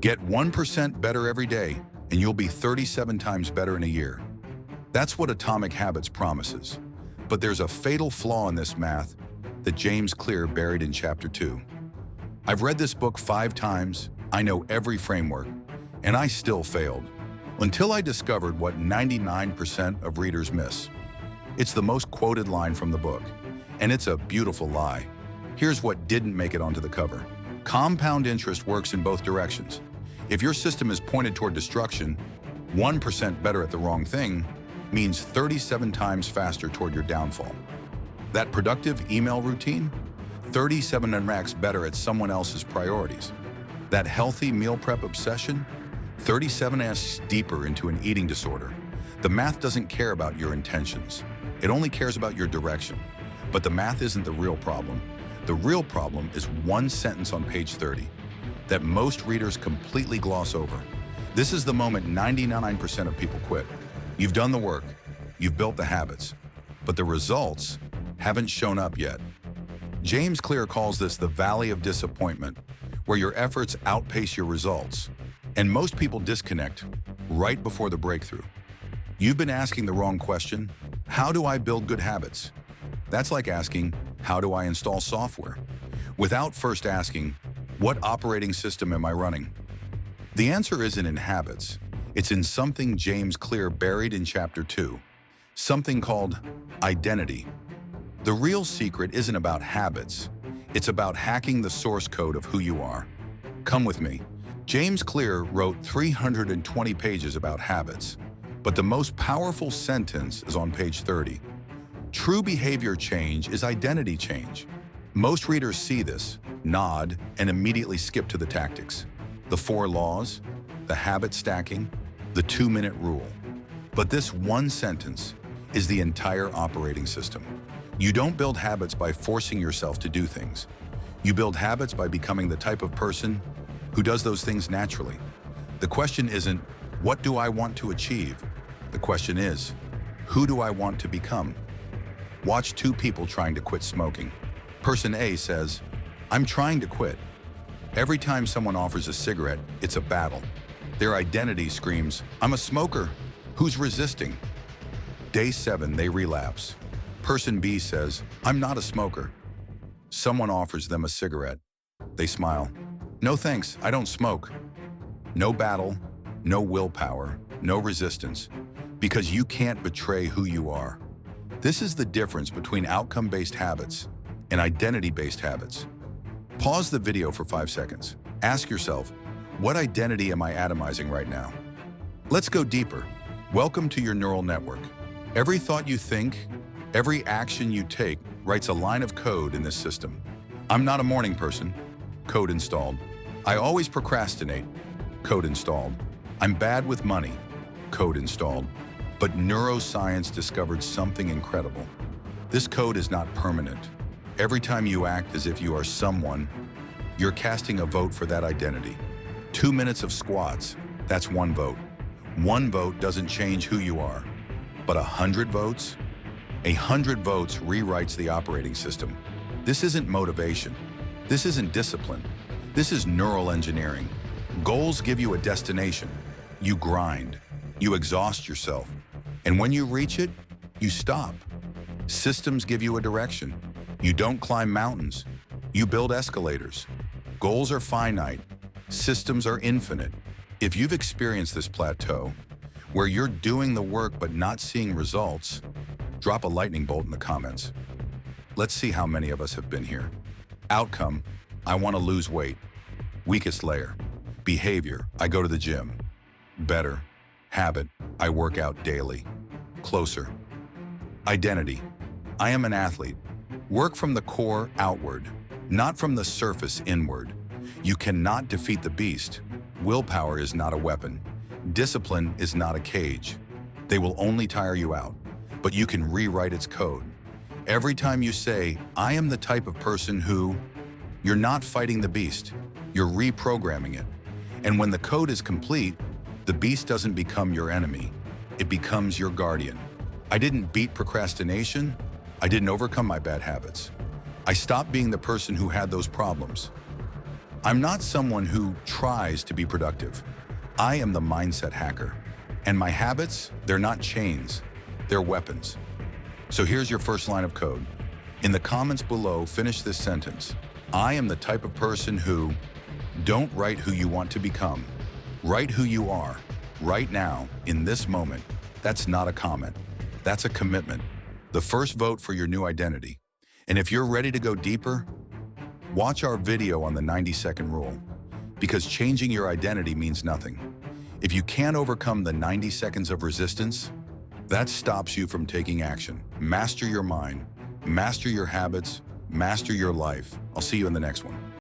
Get 1% better every day, and you'll be 37 times better in a year. That's what Atomic Habits promises. But there's a fatal flaw in this math that James Clear buried in Chapter 2. I've read this book 5 times, I know every framework, and I still failed. Until I discovered what 99% of readers miss. It's the most quoted line from the book, and it's a beautiful lie. Here's what didn't make it onto the cover. Compound interest works in both directions. If your system is pointed toward destruction, 1% better at the wrong thing means 37 times faster toward your downfall. That productive email routine, 37x better at someone else's priorities. That healthy meal prep obsession, 37x deeper into an eating disorder. The math doesn't care about your intentions. It only cares about your direction. But the math isn't the real problem. The real problem is one sentence on page 30 that most readers completely gloss over. This is the moment 99% of people quit. You've done the work, you've built the habits, but the results haven't shown up yet. James Clear calls this the valley of disappointment, where your efforts outpace your results. And most people disconnect right before the breakthrough. You've been asking the wrong question. How do I build good habits? That's like asking, how do I install software? Without first asking, what operating system am I running? The answer isn't in habits. It's in something James Clear buried in Chapter 2, something called identity. The real secret isn't about habits. It's about hacking the source code of who you are. Come with me. James Clear wrote 320 pages about habits, but the most powerful sentence is on page 30. True behavior change is identity change. Most readers see this, nod, and immediately skip to the tactics. The 4 laws, the habit stacking, the 2-minute rule. But this one sentence is the entire operating system. You don't build habits by forcing yourself to do things. You build habits by becoming the type of person who does those things naturally. The question isn't, what do I want to achieve? The question is, who do I want to become? Watch 2 people trying to quit smoking. Person A says, I'm trying to quit. Every time someone offers a cigarette, it's a battle. Their identity screams, I'm a smoker. Who's resisting? Day 7, they relapse. Person B says, I'm not a smoker. Someone offers them a cigarette. They smile. No thanks, I don't smoke. No battle, no willpower, no resistance, because you can't betray who you are. This is the difference between outcome-based habits and identity-based habits. Pause the video for 5 seconds. Ask yourself, what identity am I atomizing right now? Let's go deeper. Welcome to your neural network. Every thought you think, every action you take writes a line of code in this system. I'm not a morning person. Code installed. I always procrastinate. Code installed. I'm bad with money. Code installed. But neuroscience discovered something incredible. This code is not permanent. Every time you act as if you are someone, you're casting a vote for that identity. 2 minutes of squats, that's 1 vote. 1 vote doesn't change who you are. But 100 votes? 100 votes rewrites the operating system. This isn't motivation. This isn't discipline. This is neural engineering. Goals give you a destination. You grind. You exhaust yourself. And when you reach it, you stop. Systems give you a direction. You don't climb mountains. You build escalators. Goals are finite. Systems are infinite. If you've experienced this plateau, where you're doing the work but not seeing results, drop a lightning bolt in the comments. Let's see how many of us have been here. Outcome, I want to lose weight. Weakest layer. Behavior, I go to the gym. Better. Habit, I work out daily. Closer. Identity, I am an athlete. Work from the core outward, not from the surface inward. You cannot defeat the beast. Willpower is not a weapon. Discipline is not a cage. They will only tire you out, but you can rewrite its code. Every time you say, I am the type of person who, you're not fighting the beast, you're reprogramming it. And when the code is complete, the beast doesn't become your enemy, it becomes your guardian. I didn't beat procrastination, I didn't overcome my bad habits. I stopped being the person who had those problems. I'm not someone who tries to be productive. I am the mindset hacker. And my habits, they're not chains, they're weapons. So here's your first line of code. In the comments below, finish this sentence. I am the type of person who... Don't write who you want to become. Write who you are, right now, in this moment. That's not a comment. That's a commitment. The first vote for your new identity. And if you're ready to go deeper, watch our video on the 90-second rule. Because changing your identity means nothing. If you can't overcome the 90 seconds of resistance, that stops you from taking action. Master your mind, master your habits, master your life. I'll see you in the next one.